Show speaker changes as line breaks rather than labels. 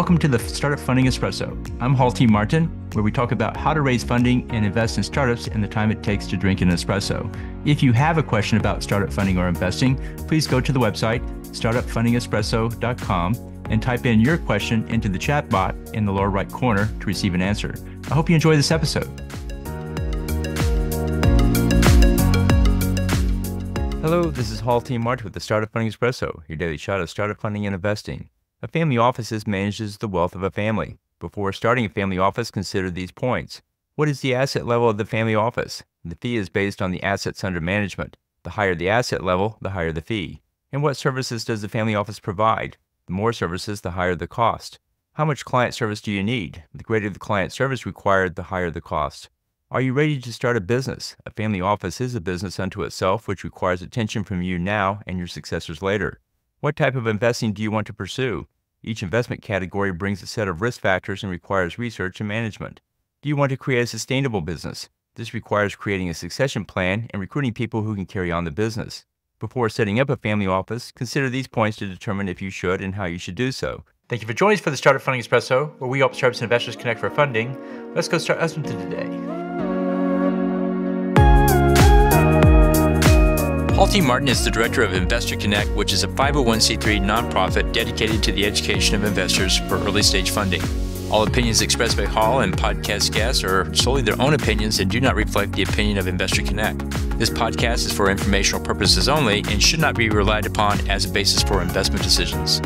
Welcome to the Startup Funding Espresso. I'm Halti Martin, where we talk about how to raise funding and invest in startups and the time it takes to drink an espresso. If you have a question about startup funding or investing, please go to the website, startupfundingespresso.com, and type in your question into the chat bot in the lower right corner to receive an answer. I hope you enjoy this episode. Hello, this is Halti Martin with the Startup Funding Espresso, your daily shot of startup funding and investing. A family office manages the wealth of a family. Before starting a family office, consider these points. What is the asset level of the family office? The fee is based on the assets under management. The higher the asset level, the higher the fee. And what services does the family office provide? The more services, the higher the cost. How much client service do you need? The greater the client service required, the higher the cost. Are you ready to start a business? A family office is a business unto itself, which requires attention from you now and your successors later. What type of investing do you want to pursue? Each investment category brings a set of risk factors and requires research and management. Do you want to create a sustainable business? This requires creating a succession plan and recruiting people who can carry on the business. Before setting up a family office, consider these points to determine if you should and how you should do so. Thank you for joining us for the Startup Funding Espresso, where we help startups and investors connect for funding. Let's go start listening to today. Halti Martin is the director of Investor Connect, which is a 501c3 nonprofit dedicated to the education of investors for early stage funding. All opinions expressed by Hall and podcast guests are solely their own opinions and do not reflect the opinion of Investor Connect. This podcast is for informational purposes only and should not be relied upon as a basis for investment decisions.